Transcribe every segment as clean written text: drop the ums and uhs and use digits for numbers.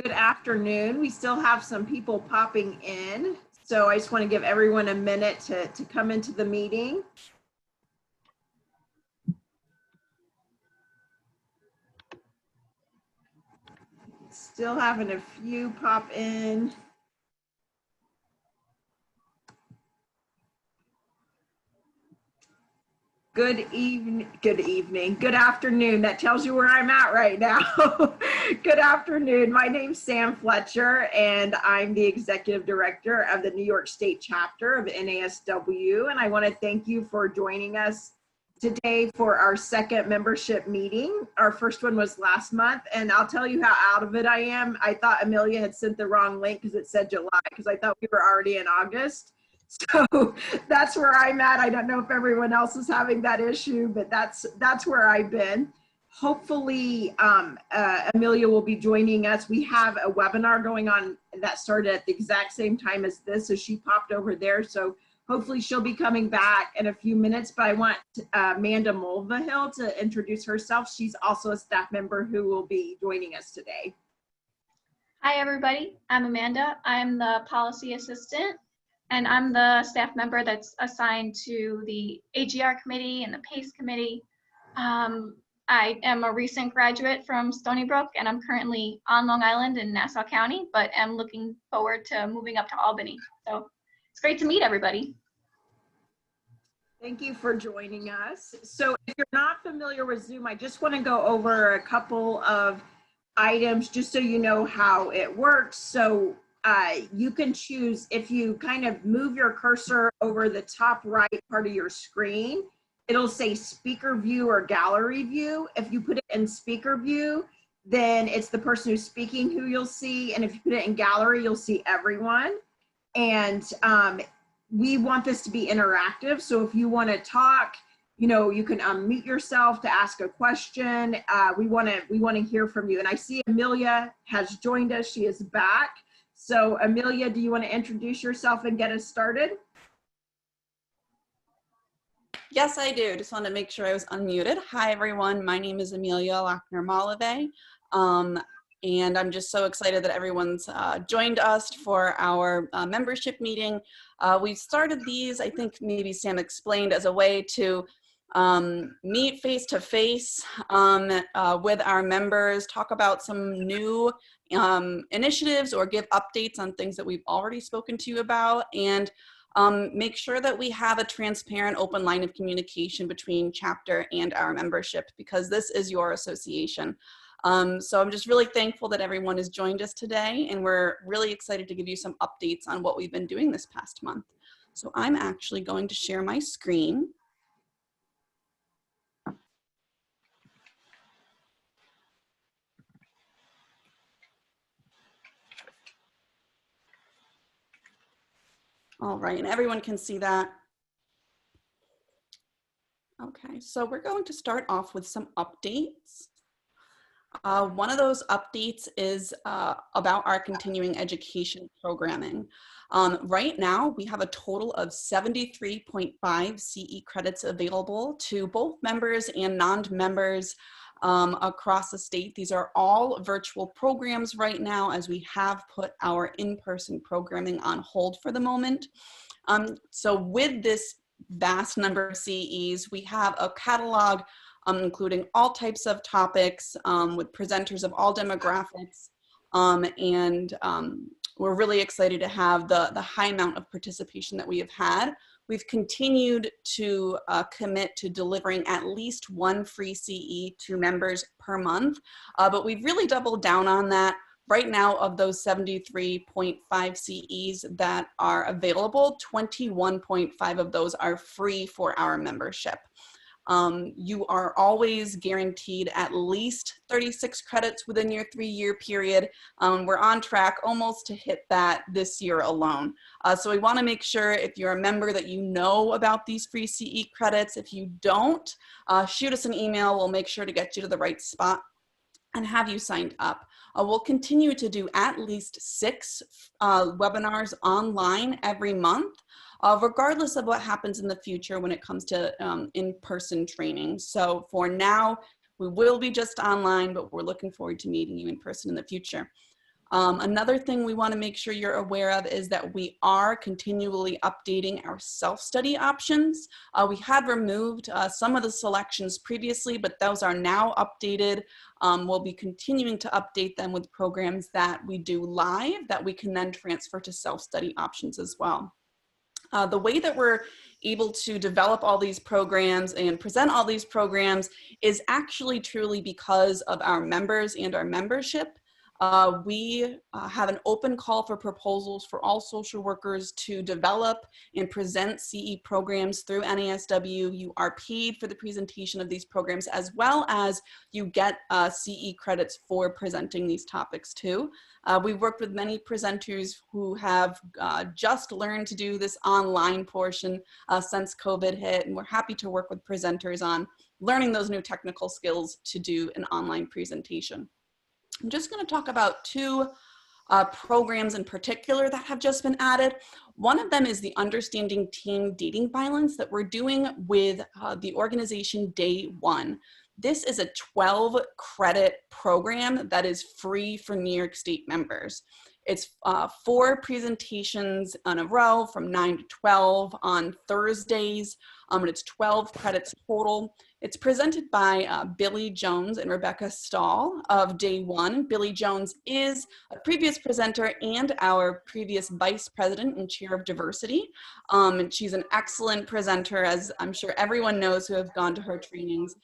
Good afternoon. We still have some people popping in, so I just want to give everyone a minute to come into the meeting. Still having a few pop in. Good evening, good afternoon. That tells you where I'm at right now. Good afternoon. My name's Sam Fletcher, and I'm the Executive Director of the New York State Chapter of NASW. And I want to thank you for joining us today for our second membership meeting. Our first one was last month, and I'll tell you how out of it I am. I thought Amelia had sent the wrong link because it said July, because I thought we were already in August. So that's where I'm at. I don't know if everyone else is having that issue, but that's where I've been. Hopefully, Amelia will be joining us. We have a webinar going on that started at the exact same time as this, so she popped over there. So hopefully she'll be coming back in a few minutes, but I want Amanda Mulvihill to introduce herself. She's also a staff member who will be joining us today. Hi, everybody. I'm Amanda. I'm the policy assistant, and I'm the staff member that's assigned to the AGR committee and the PACE committee. I am a recent graduate from Stony Brook, and I'm currently on Long Island in Nassau County, but am looking forward to moving up to Albany. So it's great to meet everybody. Thank you for joining us. So if you're not familiar with Zoom, I just want to go over a couple of items just so you know how it works. So you can choose, if you kind of move your cursor over the top right part of your screen, it'll say speaker view or gallery view. If you put it in speaker view, then it's the person who's speaking who you'll see. And if you put it in gallery, you'll see everyone. And we want this to be interactive. So if you want to talk, you know, you can unmute yourself to ask a question. We want to hear from you. And I see Amelia has joined us. She is back. So Amelia, do you want to introduce yourself and get us started? Yes, I do. Just wanted to make sure I was unmuted. Hi, everyone. My name is Amelia Lochner-Malave, and I'm just so excited that everyone's joined us for our membership meeting. We've started these, I think maybe Sam explained, as a way to meet face-to-face with our members, talk about some new initiatives or give updates on things that we've already spoken to you about, and make sure that we have a transparent, open line of communication between chapter and our membership, because this is your association. So I'm just really thankful that everyone has joined us today, and we're really excited to give you some updates on what we've been doing this past month. So I'm actually going to share my screen. All right, and everyone can see that. Okay, so we're going to start off with some updates. One of those updates is about our continuing education programming. Right now, we have a total of 73.5 CE credits available to both members and non-members across the state. These are all virtual programs right now, as we have put our in-person programming on hold for the moment. So with this vast number of CEs, we have a catalog including all types of topics with presenters of all demographics, and we're really excited to have the high amount of participation that we have had. We've continued to commit to delivering at least one free CE to members per month, but we've really doubled down on that. Right now, of those 73.5 CEs that are available, 21.5 of those are free for our membership. You are always guaranteed at least 36 credits within your 3-year period. We're on track almost to hit that this year alone. So we want to make sure, if you're a member, that you know about these free CE credits. If you don't, shoot us an email. We'll make sure to get you to the right spot and have you signed up. We'll continue to do at least 6 webinars online every month, regardless of what happens in the future when it comes to in-person training. So for now, we will be just online, but we're looking forward to meeting you in person in the future. Another thing we want to make sure you're aware of is that we are continually updating our self-study options. We had removed some of the selections previously, but those are now updated. We'll be continuing to update them with programs that we do live that we can then transfer to self-study options as well. The way that we're able to develop all these programs and present all these programs is actually truly because of our members and our membership. We have an open call for proposals for all social workers to develop and present CE programs through NASW. You are paid for the presentation of these programs, as well as you get CE credits for presenting these topics too. We've worked with many presenters who have just learned to do this online portion since COVID hit, and we're happy to work with presenters on learning those new technical skills to do an online presentation. I'm just going to talk about two programs in particular that have just been added. One of them is the Understanding Teen Dating Violence that we're doing with the organization Day One. This is a 12-credit program that is free for New York State members. It's 4 presentations in a row from 9 to 12 on Thursdays, and it's 12 credits total. It's presented by Billy Jones and Rebecca Stahl of Day One. Billy Jones is a previous presenter and our previous vice president and chair of diversity. And she's an excellent presenter, as I'm sure everyone knows who have gone to her trainings.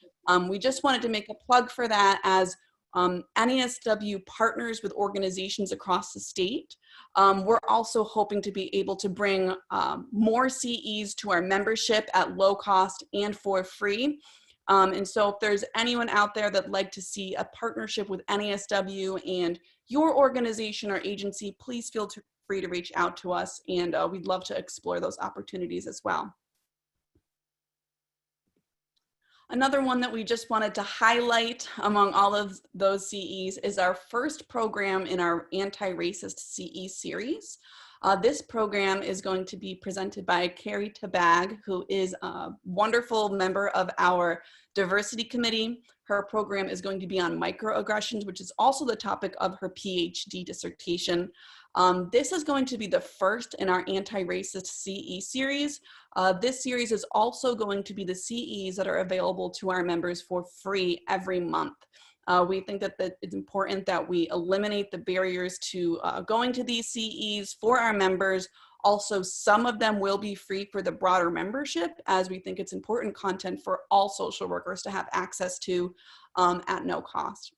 We just wanted to make a plug for that, as NASW partners with organizations across the state. We're also hoping to be able to bring more CEs to our membership at low cost and for free. And so if there's anyone out there that'd like to see a partnership with NASW and your organization or agency, please feel free to reach out to us, and we'd love to explore those opportunities as well. Another one that we just wanted to highlight among all of those CEs is our first program in our anti-racist CE series. This program is going to be presented by Carrie Tabag, who is a wonderful member of our diversity committee. Her program is going to be on microaggressions, which is also the topic of her PhD dissertation. This is going to be the first in our anti-racist CE series. This series is also going to be the CEs that are available to our members for free every month. We think that it's important that we eliminate the barriers to going to these CEs for our members. Also, some of them will be free for the broader membership, as we think it's important content for all social workers to have access to at no cost.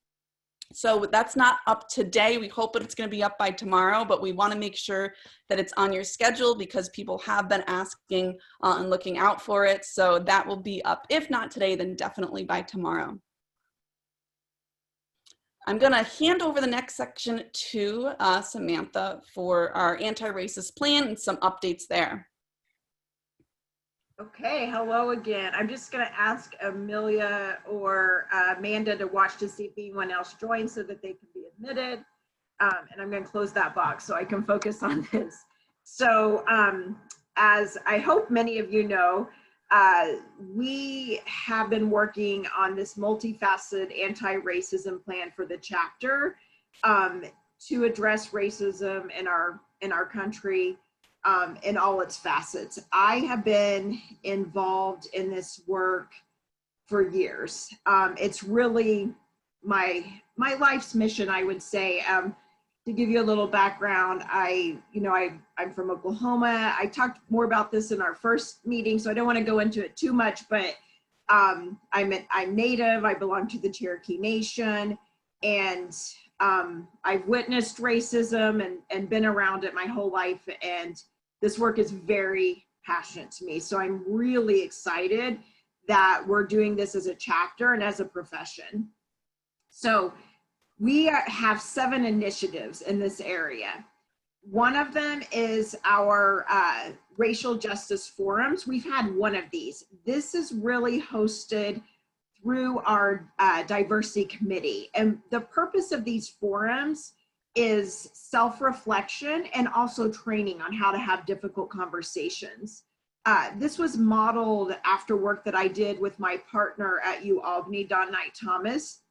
So that's not up today. We hope that it's going to be up by tomorrow, but we want to make sure that it's on your schedule because people have been asking and looking out for it. So that will be up. If not today, then definitely by tomorrow. I'm going to hand over the next section to Samantha for our anti-racist plan and some updates there. Okay, hello again. I'm just going to ask Amelia or Amanda to watch to see if anyone else joins so that they can be admitted. And I'm going to close that box so I can focus on this. So as I hope many of you know, we have been working on this multifaceted anti-racism plan for the chapter to address racism in our country in all its facets. I have been involved in this work for years. It's really my life's mission, I would say. To give you a little background, I'm from Oklahoma. I talked more about this in our first meeting, so I don't want to go into it too much, but I'm Native, I belong to the Cherokee Nation, and I've witnessed racism and been around it my whole life, and this work is very passionate to me. So I'm really excited that we're doing this as a chapter and as a profession. So we have 7 initiatives in this area. One of them is our racial justice forums. We've had one of these. This is really hosted through our diversity committee. And the purpose of these forums is self-reflection and also training on how to have difficult conversations. This was modeled after work that I did with my partner at UAlbany, Don Knight Thomas.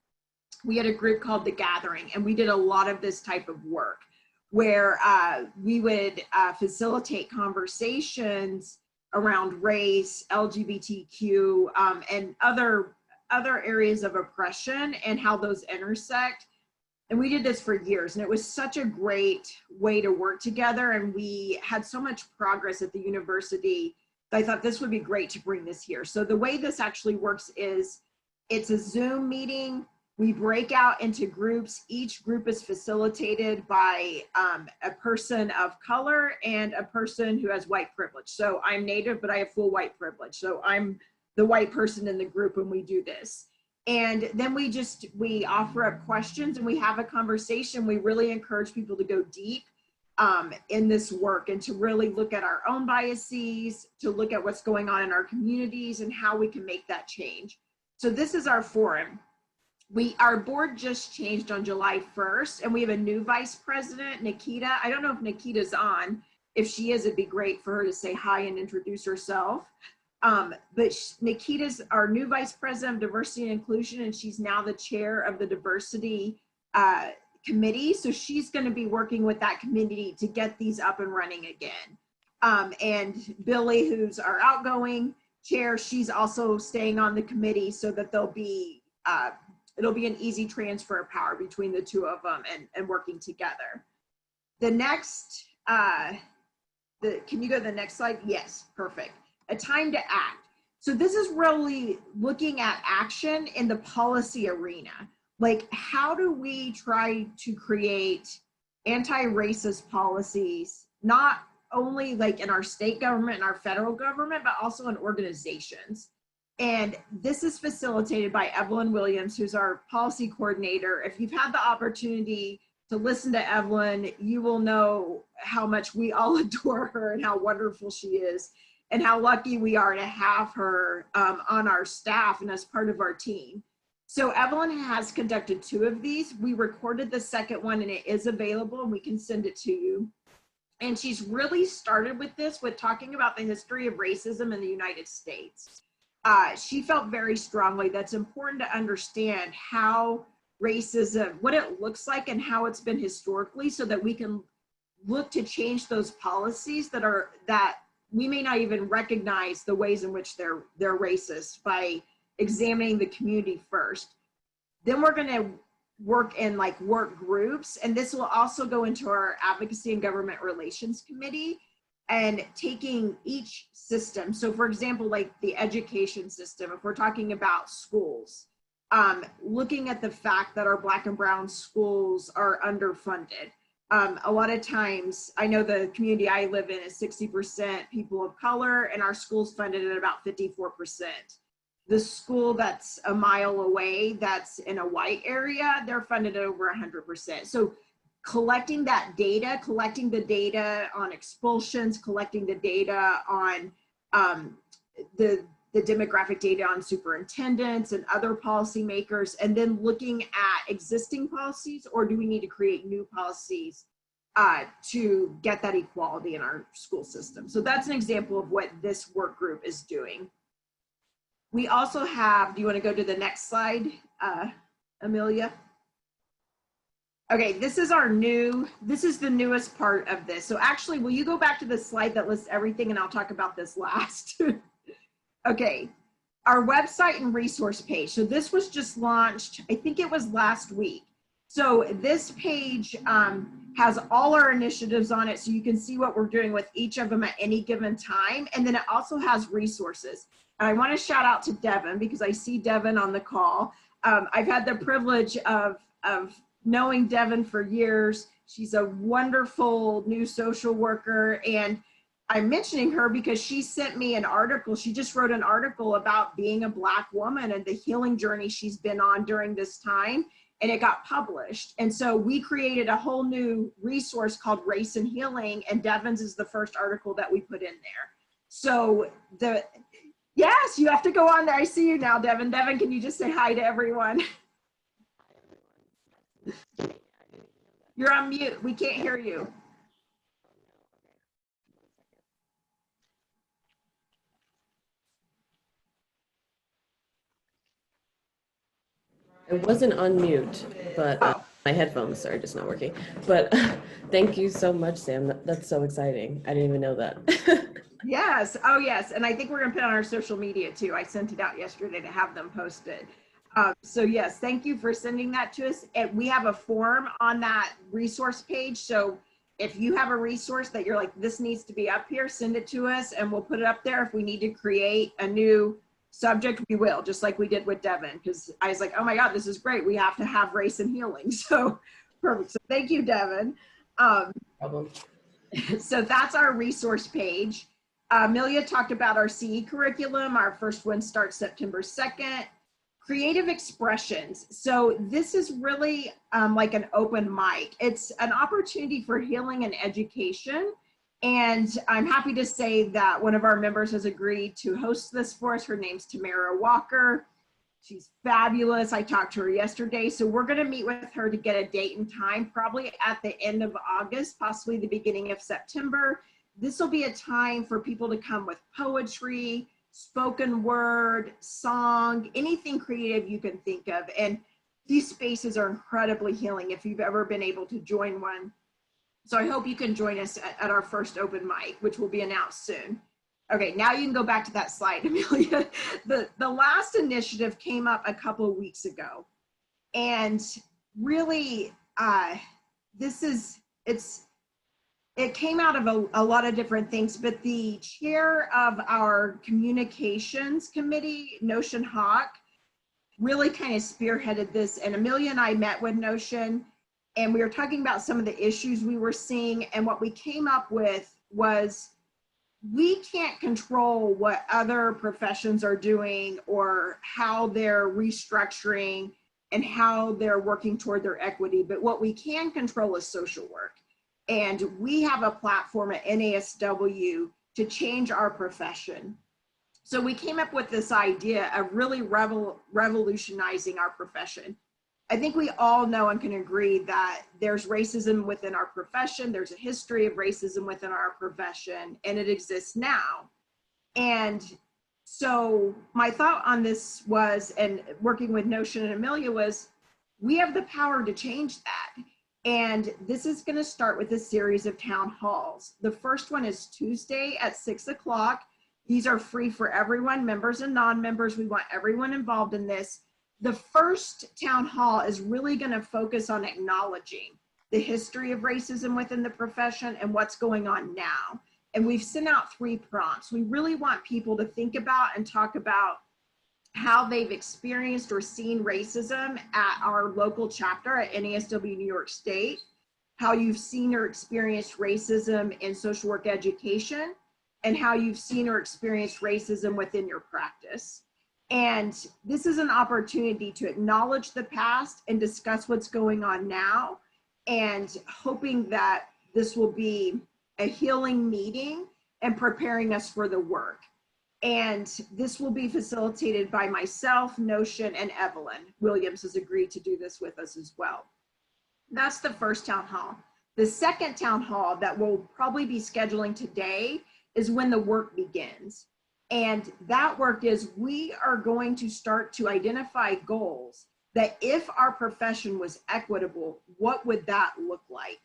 we had a group called The Gathering, and we did a lot of this type of work where we would facilitate conversations around race, LGBTQ, and other areas of oppression and how those intersect. And we did this for years, and it was such a great way to work together, and we had so much progress at the university that I thought this would be great to bring this here. So the way this actually works is it's a Zoom meeting. We break out into groups. Each group is facilitated by a person of color and a person who has white privilege. So I'm Native, but I have full white privilege. So I'm the white person in the group when we do this. And then we offer up questions and we have a conversation. We really encourage people to go deep in this work and to really look at our own biases, to look at what's going on in our communities and how we can make that change. So this is our forum. Our board just changed on July 1st, and we have a new vice president, Nikita. I don't know if Nikita's on. If she is, it'd be great for her to say hi and introduce herself. But Nikita's our new vice president of diversity and inclusion, and she's now the chair of the diversity committee. So she's going to be working with that committee to get these up and running again. And Billy, who's our outgoing chair, she's also staying on the committee so that it'll be an easy transfer of power between the two of them and working together. The next, can you go to the next slide? Yes, perfect. A time to act. So this is really looking at action in the policy arena. Like, how do we try to create anti-racist policies, not only like in our state government and our federal government, but also in organizations? And this is facilitated by Evelyn Williams, who's our policy coordinator. If you've had the opportunity to listen to Evelyn, you will know how much we all adore her and how wonderful she is and how lucky we are to have her on our staff and as part of our team. So Evelyn has conducted 2 of these. We recorded the second one and it is available and we can send it to you. And she's really started with this, with talking about the history of racism in the United States. She felt very strongly that's important to understand how racism, what it looks like and how it's been historically, so that we can look to change those policies that we may not even recognize the ways in which they're racist by examining the community first. Then we're going to work in like work groups, and this will also go into our advocacy and government relations committee and taking each system. So for example, like the education system, if we're talking about schools, looking at the fact that our Black and brown schools are underfunded. A lot of times, I know the community I live in is 60% people of color, and our school's funded at about 54%. The school that's a mile away, that's in a white area, they're funded at over 100%. So collecting that data, collecting the data on expulsions, collecting the data on the demographic data on superintendents and other policymakers, and then looking at existing policies, or do we need to create new policies to get that equality in our school system? So that's an example of what this work group is doing. We also have, do you want to go to the next slide, Amelia? Okay, this is the newest part of this. So actually, will you go back to the slide that lists everything, and I'll talk about this last. Okay, our website and resource page. So this was just launched, I think it was last week. So this page has all our initiatives on it, so you can see what we're doing with each of them at any given time. And then it also has resources. And I want to shout out to Devin, because I see Devin on the call. I've had the privilege of knowing Devin for years. She's a wonderful new social worker, and I'm mentioning her because she sent me an article. She just wrote an article about being a Black woman and the healing journey she's been on during this time, and it got published. And so we created a whole new resource called Race and Healing, and Devin's is the first article that we put in there. So yes, you have to go on there. I see you now, Devin. Devin, can you just say hi to everyone? You're on mute. We can't hear you. I wasn't on mute, but my headphones are just not working. But thank you so much, Sam. That's so exciting. I didn't even know that. Yes. Oh, yes. And I think we're going to put it on our social media too. I sent it out yesterday to have them posted. So yes, thank you for sending that to us. And we have a form on that resource page. So if you have a resource that you're like, this needs to be up here, send it to us and we'll put it up there. If we need to create a new subject, we will, just like we did with Devin, because I was like, oh my God, this is great. We have to have race and healing. So perfect. So thank you, Devin. Problem. So that's our resource page. Amelia talked about our CE curriculum. Our first one starts September 2nd. Creative expressions. So this is really like an open mic. It's an opportunity for healing and education. And I'm happy to say that one of our members has agreed to host this for us. Her name's Tamara Walker. She's fabulous. I talked to her yesterday. So we're going to meet with her to get a date and time, probably at the end of August, possibly the beginning of September. This will be a time for people to come with poetry, spoken word, song, anything creative you can think of. And these spaces are incredibly healing if you've ever been able to join one. So I hope you can join us at our first open mic, which will be announced soon. Okay, now you can go back to that slide, Amelia. The last initiative came up a couple of weeks ago. And really, it came out of a lot of different things, but the chair of our communications committee, Notion Hawk, really kind of spearheaded this. And Amelia and I met with Notion, and we were talking about some of the issues we were seeing. And what we came up with was, we can't control what other professions are doing or how they're restructuring and how they're working toward their equity. But what we can control is social work. And we have a platform at NASW to change our profession. So we came up with this idea of really revolutionizing our profession. I think we all know and can agree that there's racism within our profession. There's a history of racism within our profession, and it exists now. And so my thought on this was, and working with Notion and Amelia, was we have the power to change that. And this is going to start with a series of town halls. The first one is Tuesday at 6 o'clock. These are free for everyone, members and non-members. We want everyone involved in this. The first town hall is really going to focus on acknowledging the history of racism within the profession and what's going on now. And we've sent out 3 prompts. We really want people to think about and talk about how they've experienced or seen racism at our local chapter at NASW New York State, how you've seen or experienced racism in social work education, and how you've seen or experienced racism within your practice. And this is an opportunity to acknowledge the past and discuss what's going on now, and hoping that this will be a healing meeting and preparing us for the work. And this will be facilitated by myself, Notion, and Evelyn Williams has agreed to do this with us as well. That's the first town hall. The second town hall that we'll probably be scheduling today is when the work begins. And that work is, we are going to start to identify goals that if our profession was equitable, what would that look like?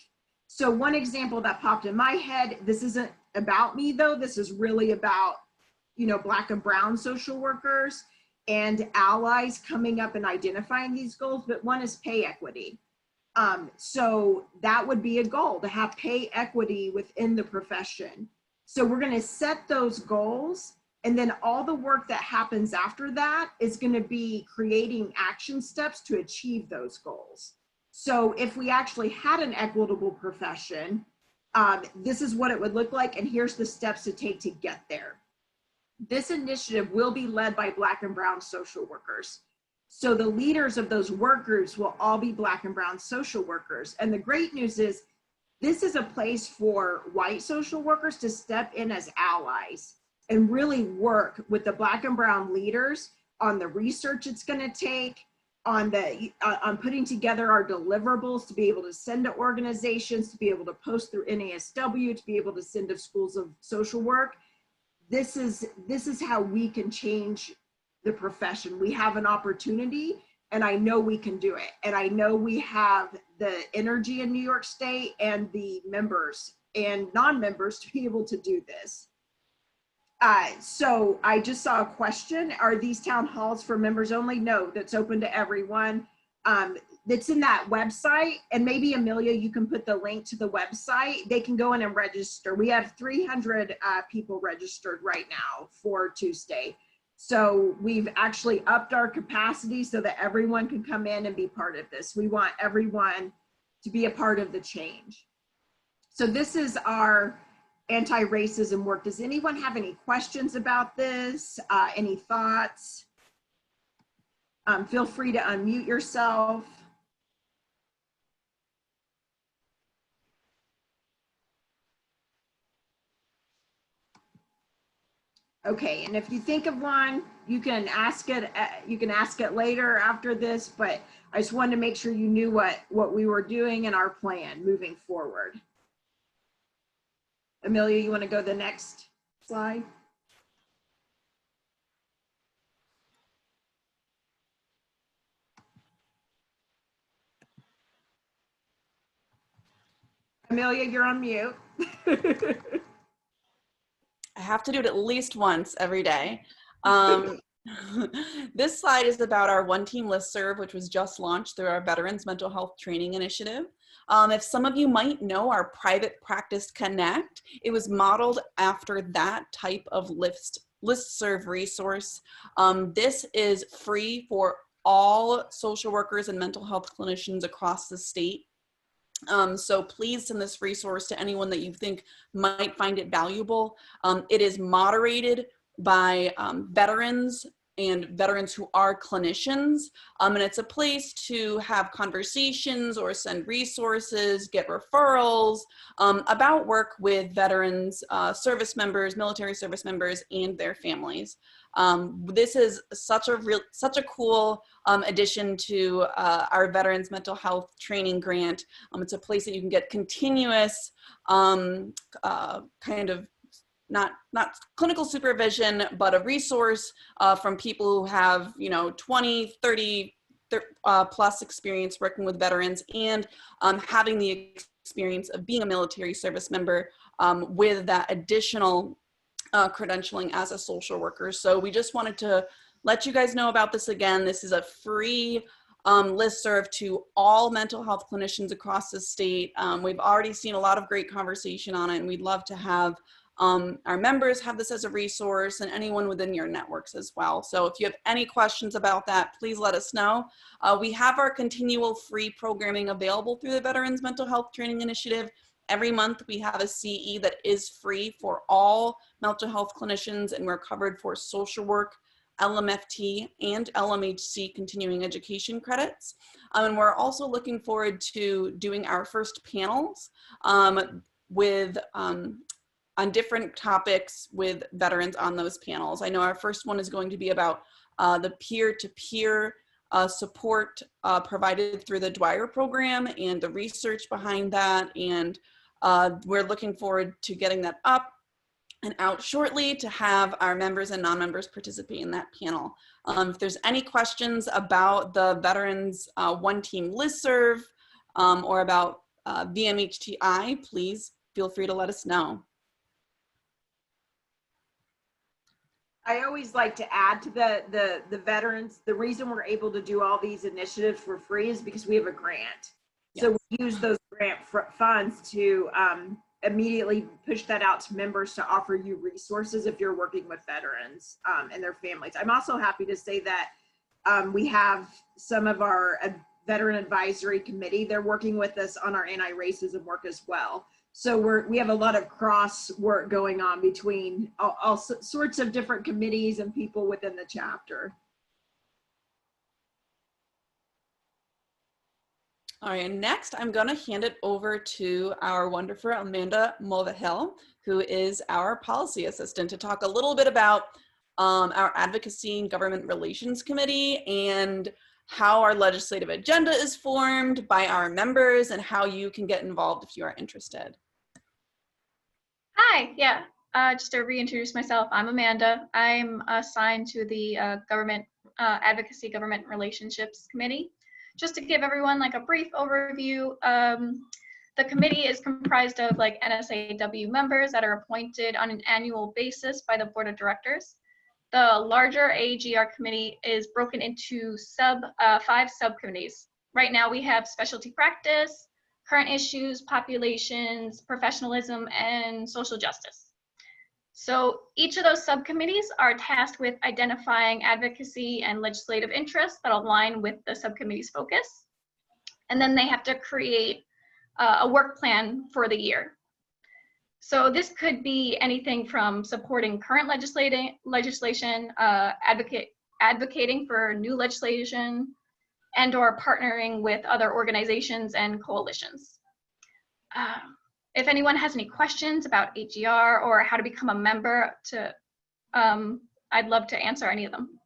So one example that popped in my head, this isn't about me though, this is really about, you know, Black and brown social workers and allies coming up and identifying these goals, but one is pay equity. So that would be a goal, to have pay equity within the profession. So we're going to set those goals, and then all the work that happens after that is going to be creating action steps to achieve those goals. So if we actually had an equitable profession, this is what it would look like, and here's the steps to take to get there. This initiative will be led by Black and brown social workers. So the leaders of those work groups will all be Black and brown social workers. And the great news is, this is a place for white social workers to step in as allies and really work with the Black and brown leaders on the research it's going to take, on putting together our deliverables to be able to send to organizations, to be able to post through NASW, to be able to send to schools of social work. This is how we can change the profession. We have an opportunity And I know we can do it. And I know we have the energy in New York State and the members and non-members to be able to do this. So I just saw a question. Are these town halls for members only? No, that's open to everyone. That's in that website. And maybe Amelia, you can put the link to the website. They can go in and register. We have 300 people registered right now for Tuesday. So we've actually upped our capacity so that everyone can come in and be part of this. We want everyone to be a part of the change. So this is our anti-racism work. Does anyone have any questions about this? Any thoughts? Feel free to unmute yourself. Okay, and if you think of one, you can ask it. You can ask it later after this. But I just wanted to make sure you knew what we were doing and our plan moving forward. Amelia, you want to go to the next slide? Amelia, you're on mute. I have to do it at least once every day. This slide is about our One Team listserv, which was just launched through our Veterans Mental Health Training Initiative. If some of you might know our Private Practice Connect, it was modeled after that type of listserv resource. This is free for all social workers and mental health clinicians across the state. So please send this resource to anyone that you think might find it valuable. It is moderated by veterans and veterans who are clinicians. And it's a place to have conversations or send resources, get referrals about work with veterans, service members, military service members, and their families. This is such a cool addition to our Veterans Mental Health Training Grant. It's a place that you can get continuous kind of not clinical supervision, but a resource from people who have 20, 30 plus experience working with veterans and having the experience of being a military service member with that additional credentialing as a social worker. So we just wanted to let you guys know about this again. This is a free listserv to all mental health clinicians across the state. We've already seen a lot of great conversation on it, and we'd love to have our members have this as a resource and anyone within your networks as well. So if you have any questions about that, please let us know. We have our continual free programming available through the Veterans Mental Health Training Initiative. Every month we have a CE that is free for all mental health clinicians, and we're covered for social work, LMFT, and LMHC continuing education credits. And we're also looking forward to doing our first panels on different topics with veterans on those panels. I know our first one is going to be about the peer-to-peer support provided through the Dwyer program and the research behind that. And we're looking forward to getting that up and out shortly to have our members and non-members participate in that panel. If there's any questions about the Veterans One Team listserv or about VMHTI, please feel free to let us know. I always like to add to the veterans, the reason we're able to do all these initiatives for free is because we have a grant. Yes. So we use those grant funds to immediately push that out to members to offer you resources if you're working with veterans and their families. I'm also happy to say that we have some of our veteran advisory committee. They're working with us on our anti-racism work as well. So we have a lot of cross work going on between all sorts of different committees and people within the chapter. All right, and next I'm going to hand it over to our wonderful Amanda Mulvihill, who is our policy assistant, to talk a little bit about our Advocacy and Government Relations Committee and how our legislative agenda is formed by our members and how you can get involved if you are interested. Hi, just to reintroduce myself, I'm Amanda. I'm assigned to the Government Advocacy Government Relationships Committee. Just to give everyone like a brief overview, the committee is comprised of like NASW members that are appointed on an annual basis by the board of directors. The larger AGR committee is broken into 5 subcommittees. Right now we have specialty practice, current issues, populations, professionalism, and social justice. So each of those subcommittees are tasked with identifying advocacy and legislative interests that align with the subcommittee's focus. And then they have to create a work plan for the year. So this could be anything from supporting current legislation, advocating for new legislation, and or partnering with other organizations and coalitions. If anyone has any questions about AGR or how to become a member, I'd love to answer any of them.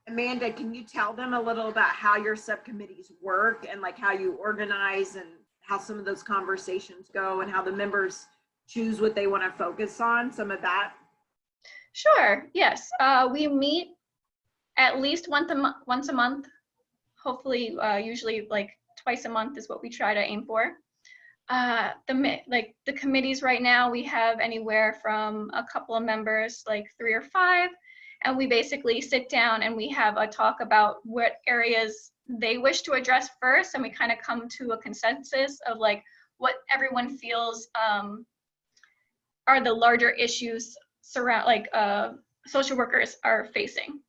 Amanda, can you tell them a little about how your subcommittees work and like how you organize and how some of those conversations go and how the members choose what they want to focus on, some of that? Sure, yes. We meet at least once a month. Hopefully, usually like twice a month is what we try to aim for. The committees right now, we have anywhere from a couple of members, like 3 or 5, and we basically sit down and we have a talk about what areas they wish to address first, and we kind of come to a consensus of like what everyone feels are the larger issues social workers are facing.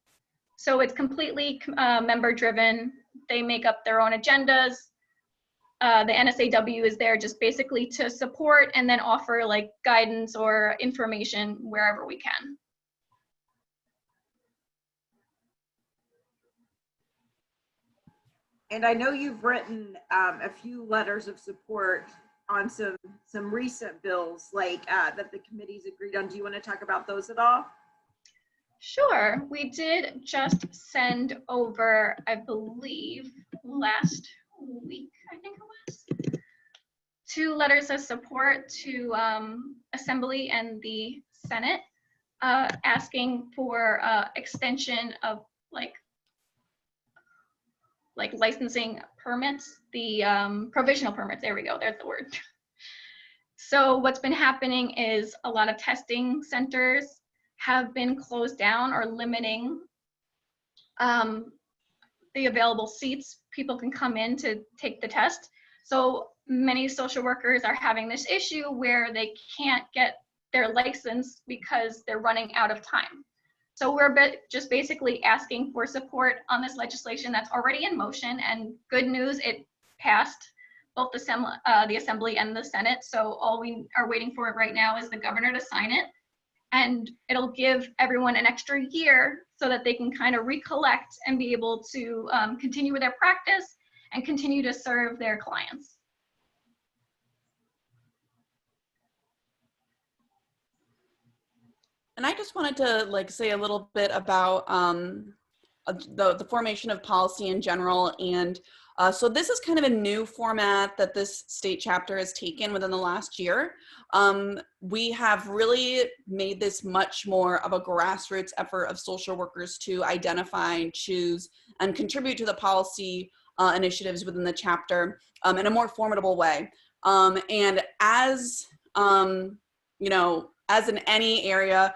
So it's completely member driven. They make up their own agendas. The NSAW is there just basically to support and then offer like guidance or information wherever we can. And I know you've written a few letters of support on some recent bills like that the committees agreed on. Do you want to talk about those at all? Sure. We did just send over, I believe, last week, I think it was, 2 letters of support to Assembly and the Senate asking for extension of like licensing permits, the provisional permits, there we go, there's the word. So what's been happening is a lot of testing centers have been closed down or limiting the available seats people can come in to take the test. So many social workers are having this issue where they can't get their license because they're running out of time. So we're just basically asking for support on this legislation that's already in motion, and good news, it passed both the Assembly and the Senate. So all we are waiting for right now is the governor to sign it, and it'll give everyone an extra year so that they can kind of recollect and be able to continue with their practice and continue to serve their clients. And I just wanted to say a little bit about the formation of policy in general. And so this is kind of a new format that this state chapter has taken within the last year. We have really made this much more of a grassroots effort of social workers to identify, choose, and contribute to the policy initiatives within the chapter in a more formidable way. And as, as in any area,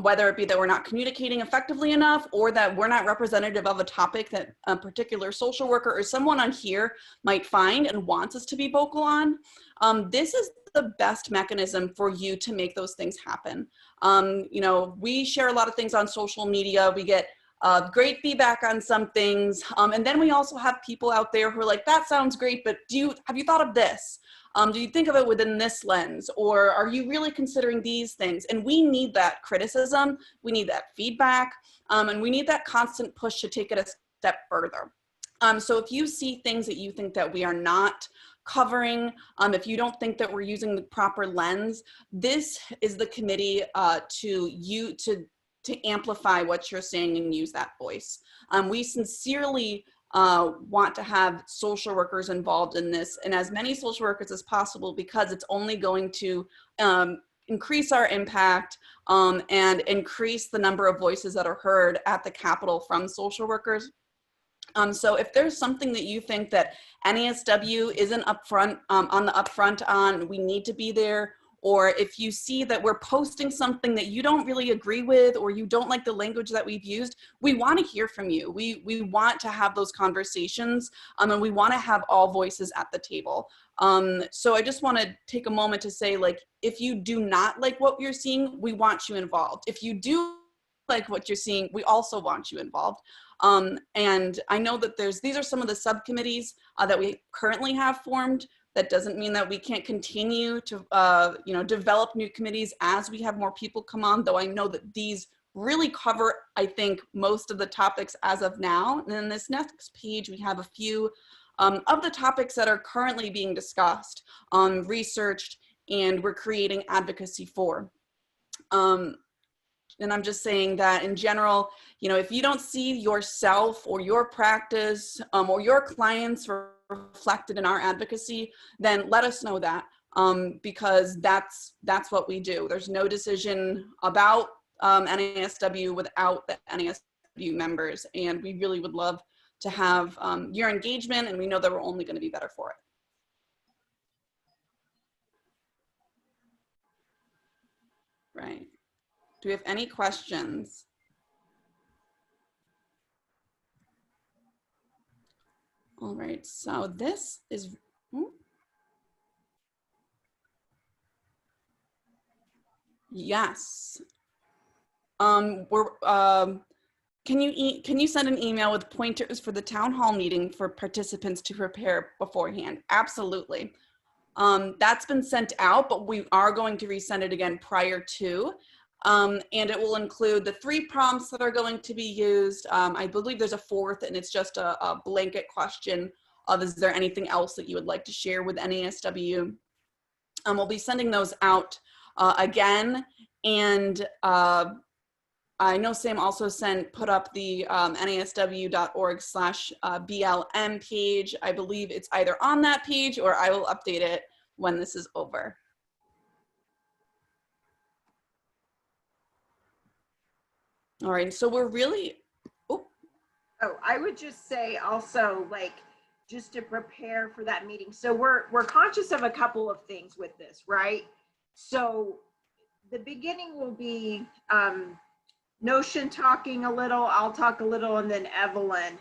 whether it be that we're not communicating effectively enough or that we're not representative of a topic that a particular social worker or someone on here might find and wants us to be vocal on, this is the best mechanism for you to make those things happen. We share a lot of things on social media. We get great feedback on some things. And then we also have people out there who are like, that sounds great, but have you thought of this? Do you think of it within this lens, or are you really considering these things? And we need that criticism, we need that feedback, and we need that constant push to take it a step further. So if you see things that you think that we are not covering, if you don't think that we're using the proper lens, this is the committee to amplify what you're saying and use that voice. We sincerely want to have social workers involved in this, and as many social workers as possible, because it's only going to increase our impact and increase the number of voices that are heard at the Capitol from social workers. So if there's something that you think that NASW isn't upfront on the upfront on, we need to be there, or if you see that we're posting something that you don't really agree with, or you don't like the language that we've used, we want to hear from you. We want to have those conversations, and we want to have all voices at the table. So I just want to take a moment to say, like, if you do not like what you're seeing, we want you involved. If you do like what you're seeing, we also want you involved. And I know that these are some of the subcommittees that we currently have formed. That doesn't mean that we can't continue to develop new committees as we have more people come on, though I know that these really cover, I think, most of the topics as of now. And then this next page, we have a few of the topics that are currently being discussed, researched, and we're creating advocacy for. And I'm just saying that in general, if you don't see yourself or your practice or your clients reflected in our advocacy, then let us know that, because that's what we do. There's no decision about NASW without the NASW members, and we really would love to have your engagement, and we know that we're only going to be better for it. Right. Do we have any questions? All right, so this is, yes. Can you send an email with pointers for the town hall meeting for participants to prepare beforehand? Absolutely. That's been sent out, but we are going to resend it again prior to. And it will include the 3 prompts that are going to be used. I believe there's a 4th, and it's just a blanket question of, is there anything else that you would like to share with NASW? We'll be sending those out again. And I know Sam also put up the NASW.org/BLM page. I believe it's either on that page, or I will update it when this is over. All right, so we're really, I would just say also, like, just to prepare for that meeting. So we're conscious of a couple of things with this, right? So the beginning will be Notion talking a little, I'll talk a little, and then Evelyn.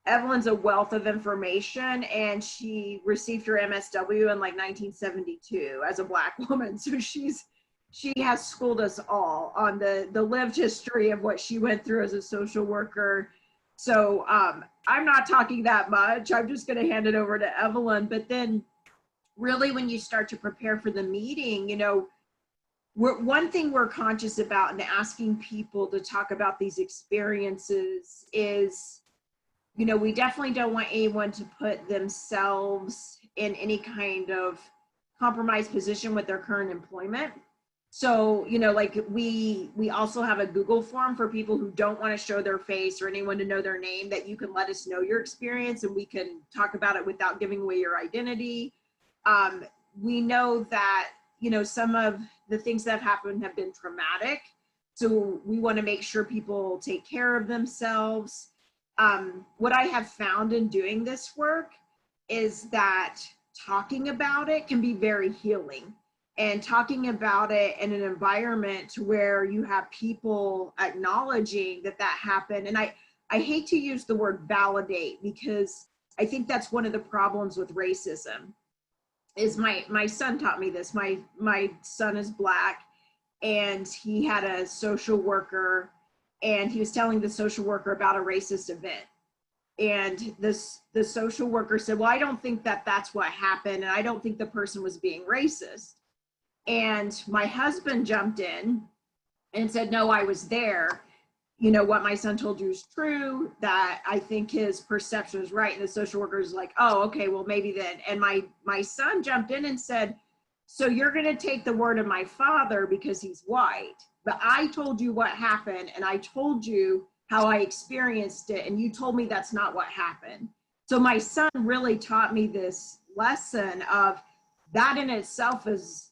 Evelyn's a wealth of information, and she received her MSW in like 1972 as a Black woman. So she has schooled us all on the lived history of what she went through as a social worker. So I'm not talking that much. I'm just going to hand it over to Evelyn. But then really when you start to prepare for the meeting, one thing we're conscious about in asking people to talk about these experiences is, we definitely don't want anyone to put themselves in any kind of compromised position with their current employment. So, like we also have a Google form for people who don't want to show their face or anyone to know their name, that you can let us know your experience and we can talk about it without giving away your identity. We know that, some of the things that have happened have been traumatic. So we want to make sure people take care of themselves. What I have found in doing this work is that talking about it can be very healing. And talking about it in an environment where you have people acknowledging that happened. And I hate to use the word validate, because I think that's one of the problems with racism. Is my son taught me this. My son is Black, and he had a social worker, and he was telling the social worker about a racist event. And the social worker said, well, I don't think that's what happened, and I don't think the person was being racist. And my husband jumped in and said, no, I was there. What my son told you is true, that I think his perception was right. And the social worker is like, oh, okay, well, maybe then. And my son jumped in and said, so you're going to take the word of my father because he's white. But I told you what happened, and I told you how I experienced it. And you told me that's not what happened. So my son really taught me this lesson of that in itself is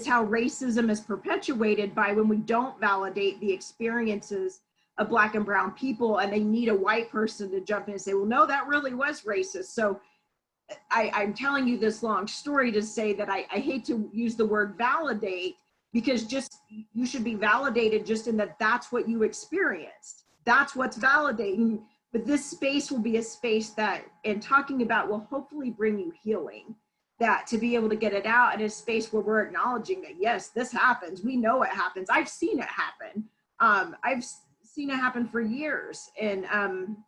how racism is perpetuated by when we don't validate the experiences of Black and brown people, and they need a white person to jump in and say, well, no, that really was racist. So I'm telling you this long story to say that I hate to use the word validate, because just you should be validated just in that that's what you experienced. That's what's validating. But this space will be a space that, in talking about, will hopefully bring you healing. That to be able to get it out in a space where we're acknowledging that, yes, this happens. We know it happens. I've seen it happen. I've seen it happen for years. And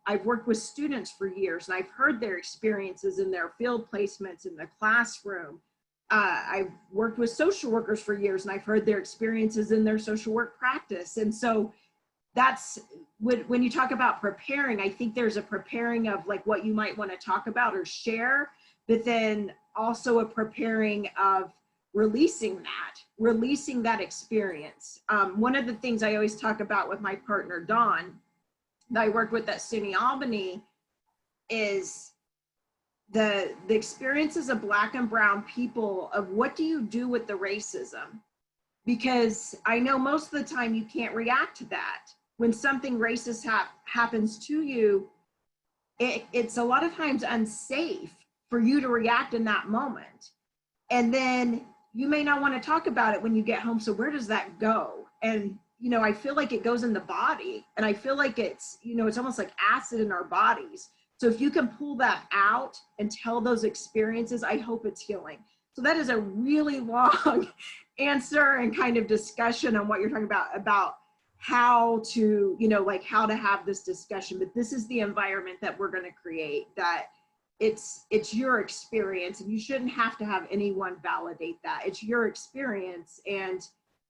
I've worked with students for years, and I've heard their experiences in their field placements in the classroom. I've worked with social workers for years, and I've heard their experiences in their social work practice. And so that's when you talk about preparing, I think there's a preparing of like what you might want to talk about or share, but then also a preparing of releasing that experience. One of the things I always talk about with my partner, Dawn, that I worked with at SUNY Albany, is the experiences of Black and brown people of what do you do with the racism? Because I know most of the time you can't react to that. When something racist happens to you, it's a lot of times unsafe for you to react in that moment. And then you may not want to talk about it when you get home. So where does that go? And, you know, I feel like it goes in the body, and I feel like it's, you know, it's almost like acid in our bodies. So if you can pull that out and tell those experiences, I hope it's healing. So that is a really long answer and kind of discussion on what you're talking about how to, you know, like how to have this discussion. But this is the environment that we're going to create, that it's your experience, and you shouldn't have to have anyone validate that. It's your experience, and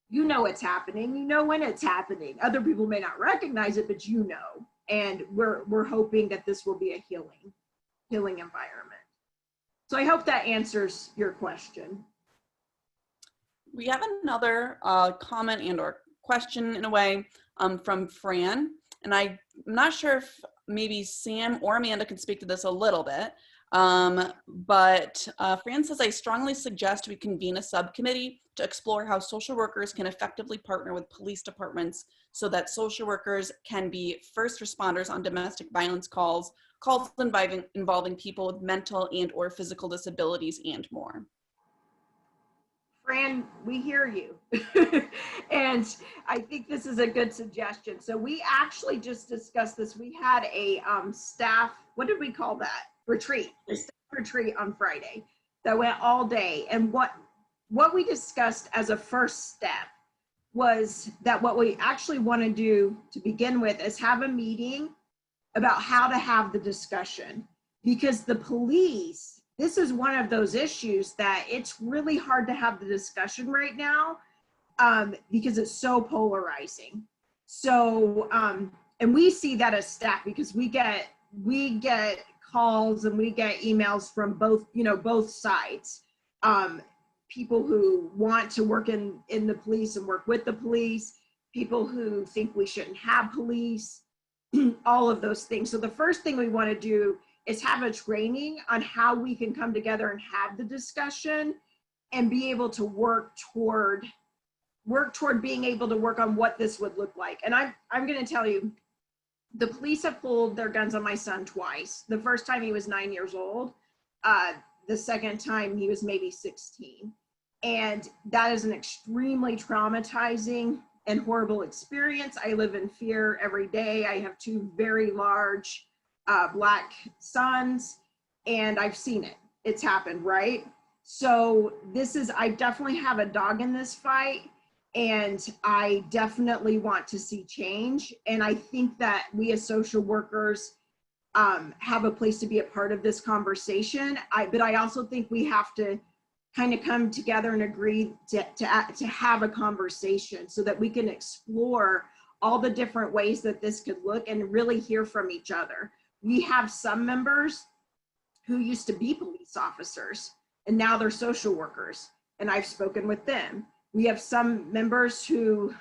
you know it's happening. You know when it's happening. Other people may not recognize it, but you know. And we're hoping that this will be a healing environment. So I hope that answers your question. We have another comment and or question in a way from Fran, and I'm not sure if maybe Sam or Amanda can speak to this a little bit, but Fran says, I strongly suggest we convene a subcommittee to explore how social workers can effectively partner with police departments so that social workers can be first responders on domestic violence calls involving people with mental and or physical disabilities and more. Fran, we hear you. And I think this is a good suggestion. So we actually just discussed this. We had a staff, what did we call that? Retreat, a staff retreat on Friday that went all day. And what we discussed as a first step was that what we actually want to do to begin with is have a meeting about how to have the discussion, because the police, this is one of those issues that it's really hard to have the discussion right now because it's so polarizing. So, and we see that as staff because we get calls and we get emails from both sides. People who want to work in the police and work with the police, people who think we shouldn't have police, all of those things. So the first thing we want to do is have a training on how we can come together and have the discussion and be able to work toward being able to work on what this would look like. And I'm going to tell you, the police have pulled their guns on my son twice. The first time he was 9 years old. The second time he was maybe 16. And that is an extremely traumatizing and horrible experience. I live in fear every day. I have two very large Black sons, and I've seen it. It's happened, right? So I definitely have a dog in this fight, and I definitely want to see change. And I think that we as social workers have a place to be a part of this conversation. But I also think we have to kind of come together and agree to have a conversation so that we can explore all the different ways that this could look and really hear from each other. We have some members who used to be police officers and now they're social workers, and I've spoken with them. We have some members who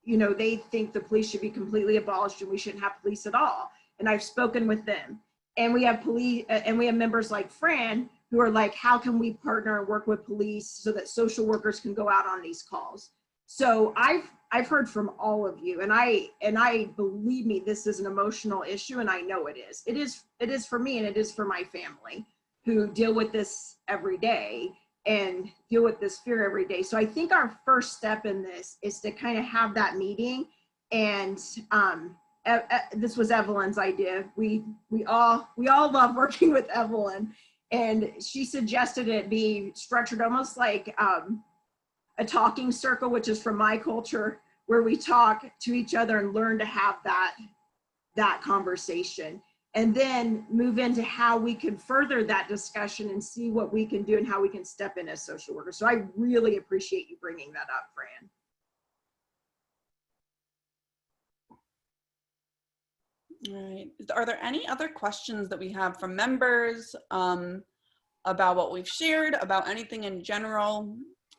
you know, they think the police should be completely abolished and we shouldn't have police at all. And I've spoken with them. And we have police, and we have members like Fran who are like, how can we partner and work with police so that social workers can go out on these calls? So I've heard from all of you, and I believe me, this is an emotional issue, and I know it is. It is for me, and it is for my family who deal with this every day and deal with this fear every day. So I think our first step in this is to kind of have that meeting. And this was Evelyn's idea. We all love working with Evelyn, and she suggested it be structured almost like a talking circle, which is from my culture, where we talk to each other and learn to have that conversation, and then move into how we can further that discussion and see what we can do and how we can step in as social workers. So I really appreciate you bringing that up, Fran. All right. Are there any other questions that we have from members about what we've shared, about anything in general,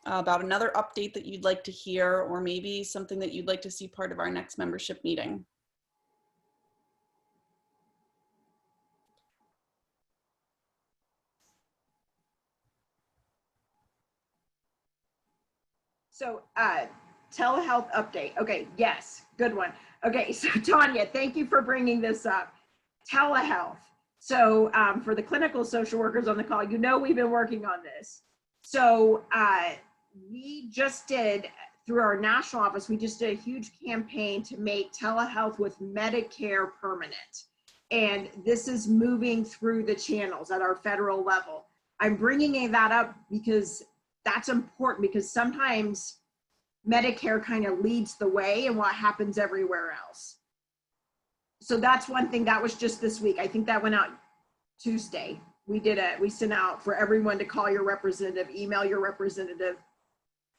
about another update that you'd like to hear, or maybe something that you'd like to see part of our next membership meeting? So telehealth update. Okay, yes, good one. Okay, so Tanya, thank you for bringing this up. Telehealth. So for the clinical social workers on the call, you know we've been working on this. So we just did, through our national office, we just did a huge campaign to make telehealth with Medicare permanent. And this is moving through the channels at our federal level. I'm bringing that up because that's important, because sometimes Medicare kind of leads the way in what happens everywhere else. So that's one thing that was just this week. I think that went out Tuesday. We sent out for everyone to call your representative, email your representative,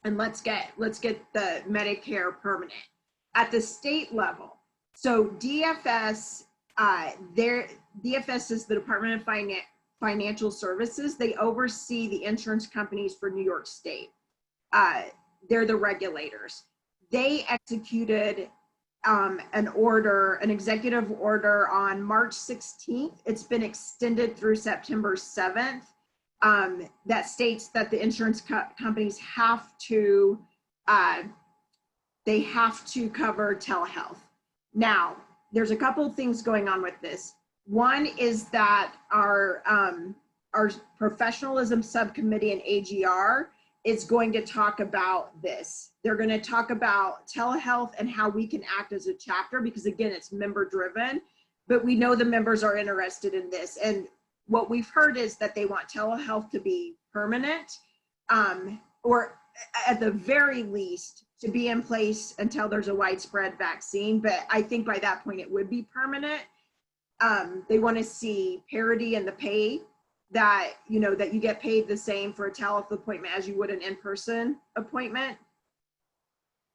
and let's get the Medicare permanent at the state level. So DFS, DFS is the Department of Financial Services. They oversee the insurance companies for New York State. They're the regulators. They executed an executive order on March 16th. It's been extended through September 7th. That states that the insurance companies have to, they have to cover telehealth. Now, there's a couple of things going on with this. One is that our professionalism subcommittee in AGR is going to talk about this. They're going to talk about telehealth and how we can act as a chapter, because again, it's member driven, but we know the members are interested in this. And what we've heard is that they want telehealth to be permanent, or at the very least to be in place until there's a widespread vaccine. But I think by that point it would be permanent. They want to see parity in the pay, that, you know, that you get paid the same for a telehealth appointment as you would an in-person appointment.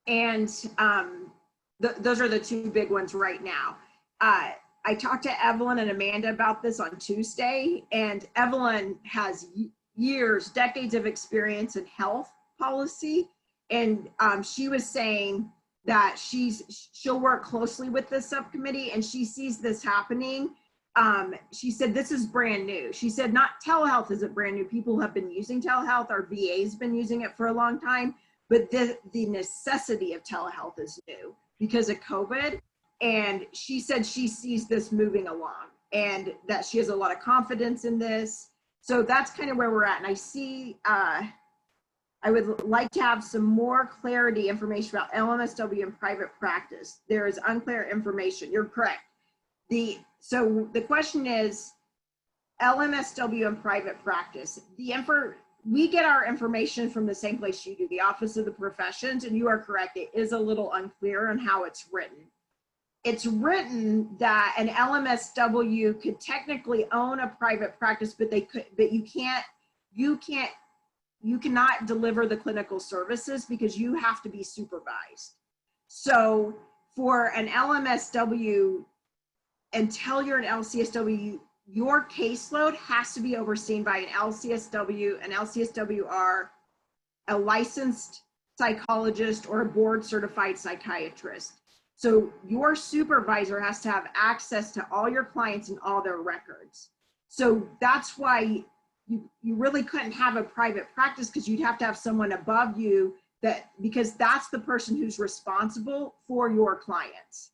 And those are the two big ones right now. I talked to Evelyn and Amanda about this on Tuesday, and Evelyn has years, decades of experience in health policy. And she was saying that she'll work closely with this subcommittee, and she sees this happening. She said, this is brand new. She said, not telehealth isn't brand new. People have been using telehealth. Our VA's been using it for a long time, but the necessity of telehealth is new because of COVID. And she said she sees this moving along and that she has a lot of confidence in this. So that's kind of where we're at. And I see, I would like to have some more clarity information about LMSW and private practice. There is unclear information. You're correct. So the question is, LMSW and private practice. We get our information from the same place you do, the Office of the Professions, and you are correct. It is a little unclear on how it's written. It's written that an LMSW could technically own a private practice, but you cannot deliver the clinical services because you have to be supervised. So for an LMSW, until you're an LCSW, your caseload has to be overseen by an LCSW. An LCSW are a licensed psychologist or a board certified psychiatrist. So your supervisor has to have access to all your clients and all their records. So that's why you really couldn't have a private practice, because you'd have to have someone above you, because that's the person who's responsible for your clients.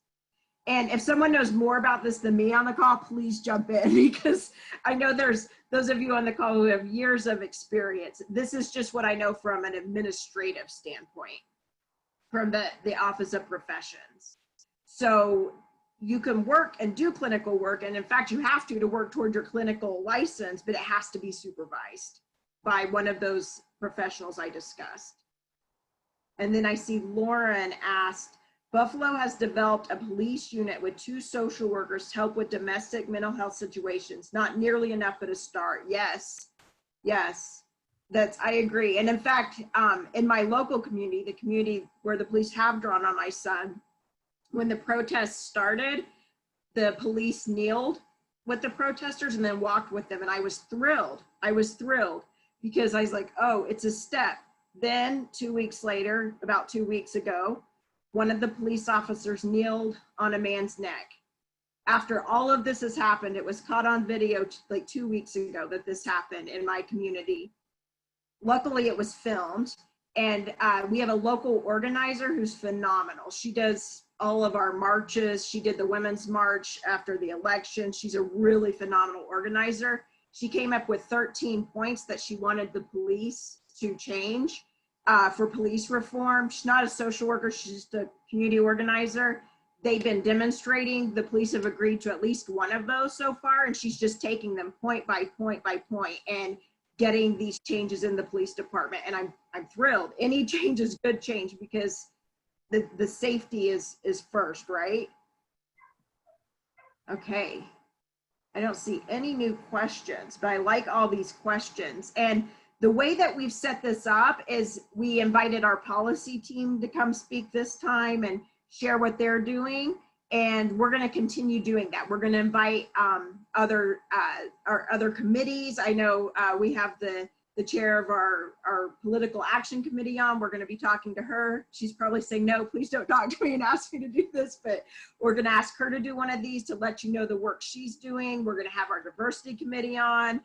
And if someone knows more about this than me on the call, please jump in, because I know there's those of you on the call who have years of experience. This is just what I know from an administrative standpoint, from the Office of Professions. So you can work and do clinical work, and in fact, you have to work toward your clinical license, but it has to be supervised by one of those professionals I discussed. And then I see Lauren asked, Buffalo has developed a police unit with 2 social workers to help with domestic mental health situations. Not nearly enough, but a start. Yes, yes, I agree. And in fact, in my local community, the community where the police have drawn on my son, when the protests started, the police kneeled with the protesters and then walked with them. And I was thrilled. I was thrilled because I was like, oh, it's a step. Then 2 weeks later, about 2 weeks ago, one of the police officers kneeled on a man's neck. After all of this has happened, it was caught on video like 2 weeks ago that this happened in my community. Luckily, it was filmed. And we have a local organizer who's phenomenal. She does all of our marches. She did the Women's March after the election. She's a really phenomenal organizer. She came up with 13 points that she wanted the police to change for police reform. She's not a social worker, she's just a community organizer. They've been demonstrating, the police have agreed to at least one of those so far, and she's just taking them point by point by point and getting these changes in the police department. And I'm thrilled. Any change is good change, because the safety is first, right? Okay. I don't see any new questions, but I like all these questions. And the way that we've set this up is we invited our policy team to come speak this time and share what they're doing. And we're going to continue doing that. We're going to invite our other committees. I know we have the chair of our political action committee on. We're going to be talking to her. She's probably saying, no, please don't talk to me and ask me to do this, but we're going to ask her to do one of these to let you know the work she's doing. We're going to have our diversity committee on.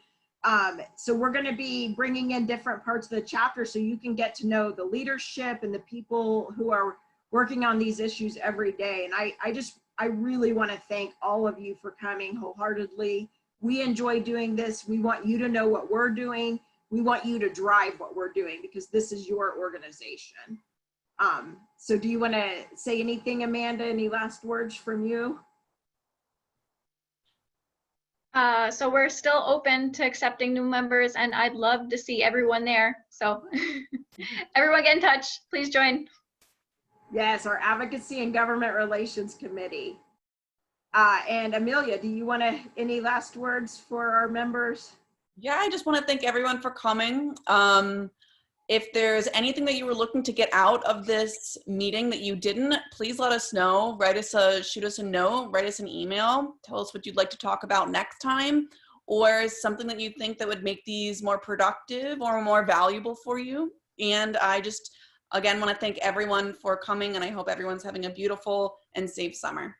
So we're going to be bringing in different parts of the chapter so you can get to know the leadership and the people who are working on these issues every day. And I really want to thank all of you for coming wholeheartedly. We enjoy doing this. We want you to know what we're doing. We want you to drive what we're doing, because this is your organization. So do you want to say anything, Amanda? Any last words from you? So we're still open to accepting new members, and I'd love to see everyone there. So everyone get in touch. Please join. Yes, our Advocacy and Government Relations Committee. And Amelia, do you want any last words for our members? Yeah, I just want to thank everyone for coming. If there's anything that you were looking to get out of this meeting that you didn't, please let us know. Shoot us a note, write us an email, tell us what you'd like to talk about next time, or something that you think that would make these more productive or more valuable for you. And I just, again, want to thank everyone for coming, and I hope everyone's having a beautiful and safe summer.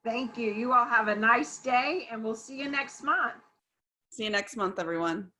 Thank you. You all have a nice day, and we'll see you next month. See you next month, everyone.